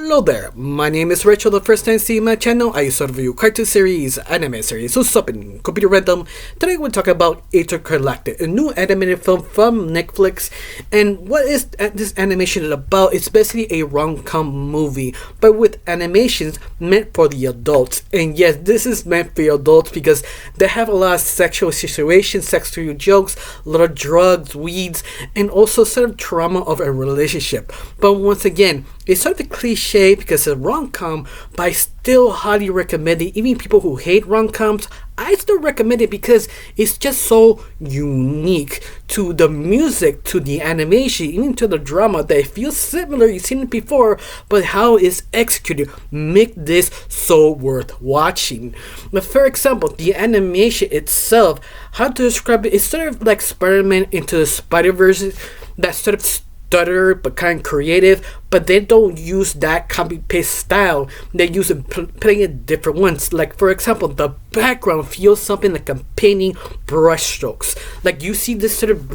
Hello there, my name is Rachel. The first time seeing my channel, I used to review cartoon series, anime series, what's up in Computer Random. Today we'll talk about Entergalactic, a new animated film from Netflix. And what is this animation about? It's basically a rom-com movie, but with animations meant for the adults. And yes, this is meant for adults because they have a lot of sexual situations, sexual jokes, a lot of drugs, weeds, and also sort of trauma of a relationship. But once again, it's sort of cliche because it's a rom-com, but I still highly recommend it. Even people who hate rom-coms, I still recommend it because it's just so unique to the music, to the animation, even to the drama that it feels similar. You've seen it before, but how it's executed make this so worth watching. But for example, the animation itself, how to describe it, it's sort of like Spider-Man into the Spider-Verse, that sort of stutter but kind of creative, but they don't use that copy paste style. They use it putting it different ones. Like for example, the background feels something like I'm painting brush strokes. Like you see this sort of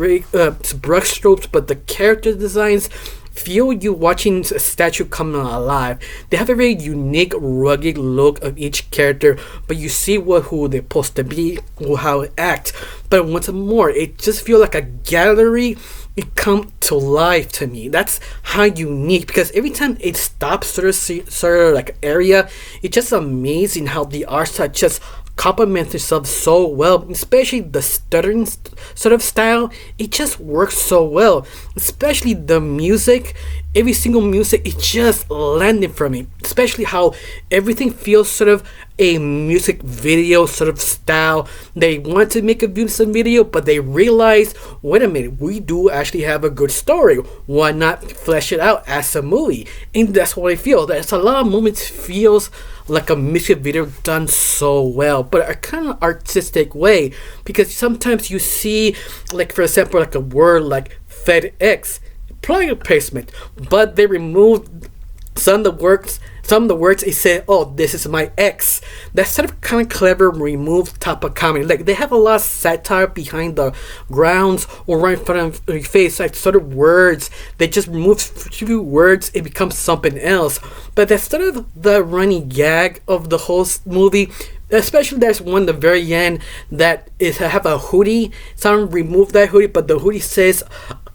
brush strokes, but the character designs feel you watching a statue coming alive. They have a very unique, rugged look of each character, but you see who they're supposed to be or how it acts. But once more, it just feels like a gallery. It come to life to me. That's how unique, because every time it stops sort of like area, it's just amazing how the art style just complements itself so well, especially the stuttering sort of style. It just works so well, especially the music. Every single music, it just landed for me, especially how everything feels sort of a music video sort of style. They want to make a music video, but they realize, wait a minute, we do actually have a good story. Why not flesh it out as a movie? And that's what I feel. There's a lot of moments feels like a music video done so well, but a kind of artistic way, because sometimes you see, like for example, like a word like FedEx, product placement, but they removed some of the words. It said, oh, this is my ex. That's sort of kind of clever, removed type of comedy. Like they have a lot of satire behind the grounds or right in front of your face, like sort of words. They just remove few words, it becomes something else. But that's sort of the running gag of the whole movie. Especially there's one at the very end that is have a hoodie. Someone removed that hoodie, but the hoodie says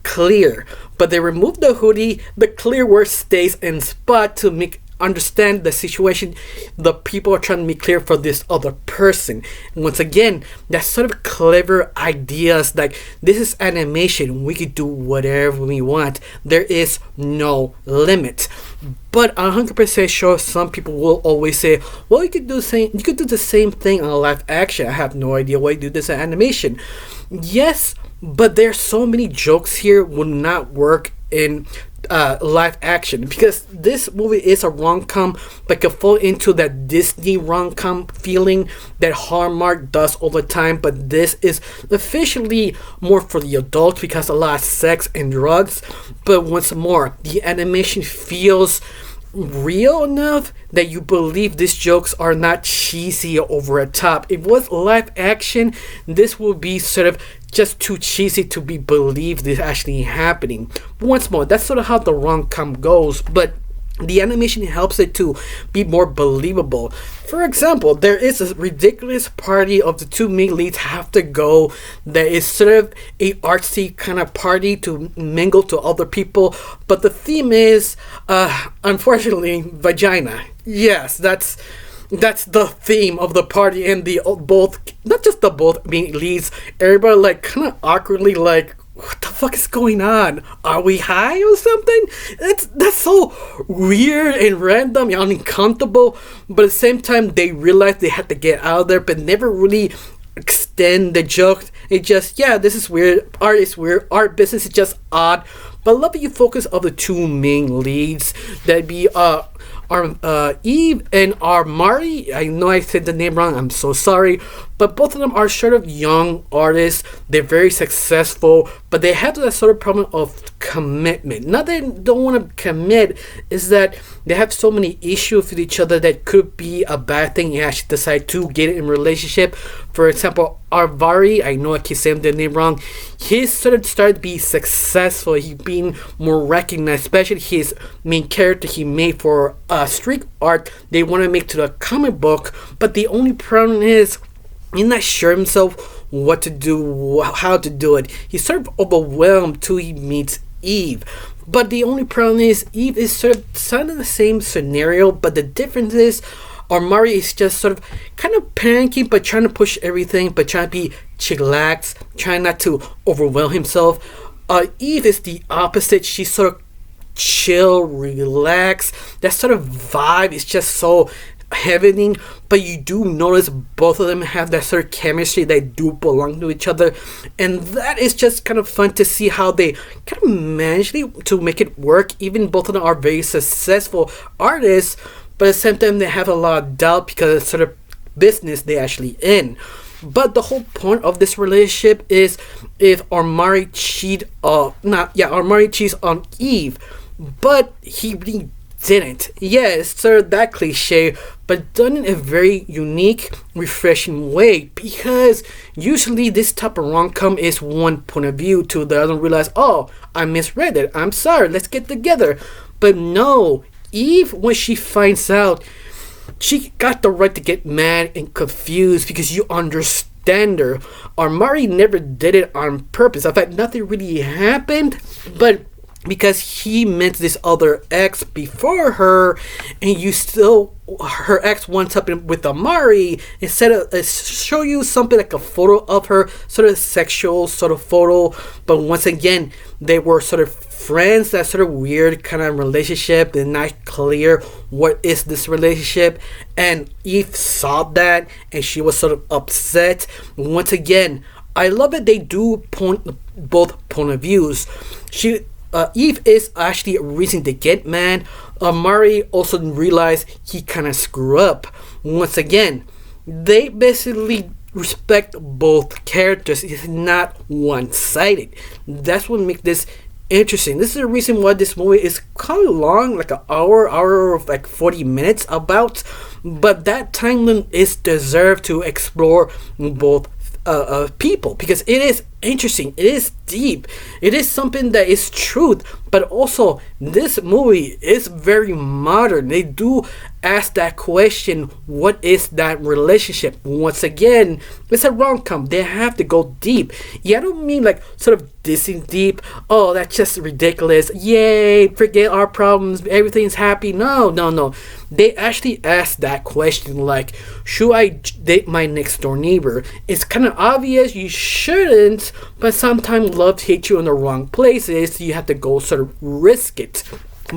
clear. But they removed the hoodie, the clear word stays in spot to make understand the situation. The people are trying to make clear for this other person. And once again, that's sort of clever ideas. Like this is animation, we could do whatever we want. There is no limit. But 100% sure some people will always say, well, you could do the same thing on live action. I have no idea why you do this in animation. Yes, but there's so many jokes here would not work in live action, because this movie is a rom-com, but can fall into that Disney rom-com feeling that Hallmark does all the time. But this is officially more for the adults because a lot of sex and drugs. But once more, the animation feels real enough that you believe these jokes are not cheesy or over the top. If it was live action, this would be sort of just too cheesy to be believed this actually happening. But once more, that's sort of how the rom-com goes, but the animation helps it to be more believable. For example, there is a ridiculous party of the two main leads have to go that is sort of a artsy kind of party to mingle to other people, but the theme is unfortunately vagina. Yes, that's the theme of the party, and the both, not just the both being leads, everybody like kind of awkwardly like, what the fuck is going on? Are we high or something? That's so weird and random and uncomfortable. But at the same time, they realized they had to get out of there, but never really extend the joke. It just, yeah, this is weird. Art is weird. Art business is just odd. But I love that you focus on the two main leads. That'd be Eve and Mari. I know I said the name wrong. I'm so sorry. but both of them are sort of young artists. They're very successful, but they have that sort of problem of commitment. Not that they don't want to commit, is that they have so many issues with each other that could be a bad thing. You actually decide to get in a relationship. For example, Arvari, I know I keep saying the name wrong, he's sort of started to be successful. He's being more recognized, especially his main character he made for street art. They want to make to the comic book, but the only problem is he's not sure himself what to do, how to do it. He's sort of overwhelmed till he meets Eve. But the only problem is Eve is sort of the same scenario, but the difference is Mari is just sort of kind of panicking, but trying to push everything, but trying to be chillax, trying not to overwhelm himself. Eve is the opposite. She's sort of chill, relax. That sort of vibe is just so heavenly, but you do notice both of them have that sort of chemistry. They do belong to each other, and that is just kind of fun to see how they kind of manage to make it work. Even both of them are very successful artists, but at the same time they have a lot of doubt because of the sort of business they actually in. But the whole point of this relationship is if Armari cheats on Eve, but he really didn't. Yeah, it's sort of that cliche, but done in a very unique, refreshing way, because usually this type of rom-com is one point of view to the other realize, oh, I misread it, I'm sorry, let's get together. But no, Eve, when she finds out, she got the right to get mad and confused because you understand her. Armari never did it on purpose. In fact, nothing really happened, but because he met this other ex before her, and her ex wants something with Amari, instead of show you something like a photo of her, sort of sexual sort of photo, but once again, they were sort of friends, that sort of weird kind of relationship, and not clear what is this relationship, and Eve saw that, and she was sort of upset. Once again, I love that they do both point of views. Eve is actually a reason to get mad. Mari also realized he kind of screwed up. Once again, they basically respect both characters. It's not one-sided. That's what makes this interesting. This is the reason why this movie is kind of long, like an hour of like 40 minutes about. But that time is deserved to explore both people, because it is interesting, it is deep, it is something that is truth, but also this movie is very modern. They do ask that question, what is that relationship? Once again, it's a rom-com, they have to go deep. Yeah, I don't mean like sort of dissing deep, oh that's just ridiculous, yay, forget our problems, everything's happy. No, they actually ask that question, like, should I date my next door neighbor? It's kind of obvious you shouldn't, but sometimes love hits you in the wrong places, so you have to go sort of risk it.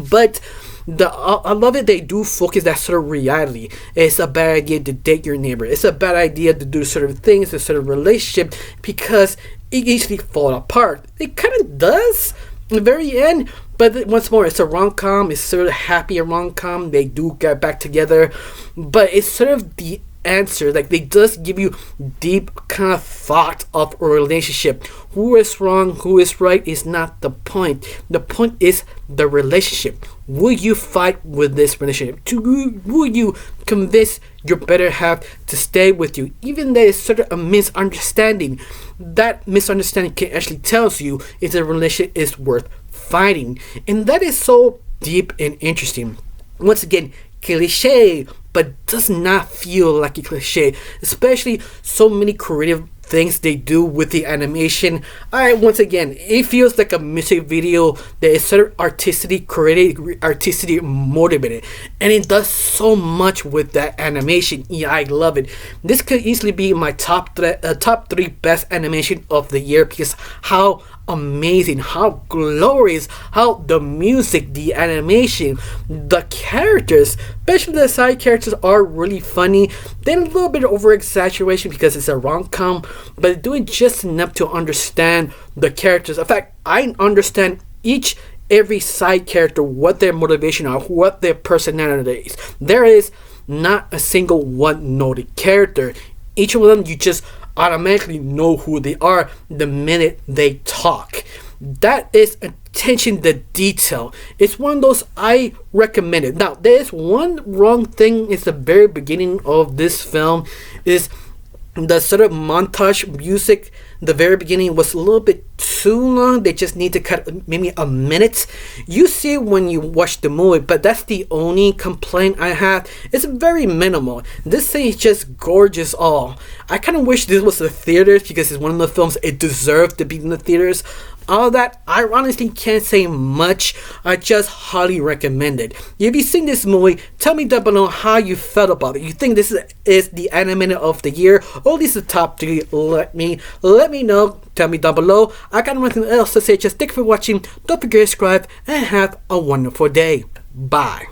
But I love it, they do focus that sort of reality. It's a bad idea to date your neighbor, it's a bad idea to do sort of things, a sort of relationship, because it easily fall apart. It kind of does in the very end, but once more, it's a rom-com, it's sort of happy rom-com, they do get back together, but it's sort of the answer, like they just give you deep kind of thought of a relationship. Who is wrong, who is right is not the point. The point is the relationship. Will you fight with this relationship? Will you convince your better half to stay with you, even though it's sort of a misunderstanding? That misunderstanding can actually tells you if the relationship is worth fighting, and that is so deep and interesting. Once again, cliche, but does not feel like a cliche, especially so many creative things they do with the animation. Once again, it feels like a music video that is sort of artistically created, artistically motivated, and it does so much with that animation. Yeah, I love it. This could easily be my top three best animation of the year, because how amazing, how glorious, how the music, the animation, the characters, especially the side characters, are really funny. Then a little bit of over exaggeration because it's a rom-com, but doing just enough to understand the characters. In fact, I understand every side character, what their motivation are, what their personality is. There is not a single one-noted character each of them, you just automatically know who they are the minute they talk. That is attention to detail. It's one of those I recommend it. Now, there's one wrong thing. It's the very beginning of this film is the sort of montage music. The very beginning was a little bit too long. They just need to cut maybe a minute. You see it when you watch the movie, but that's the only complaint I have. It's very minimal. This thing is just gorgeous all. I kind of wish this was the theaters because it's one of the films it deserved to be in the theaters. All that, I honestly can't say much. I just highly recommend it. If you've seen this movie, tell me down below how you felt about it. You think this is the animated of the year, or at least the top 3? Let me know. Tell me down below. I got nothing else to say. Just thank you for watching. Don't forget to subscribe and have a wonderful day. Bye.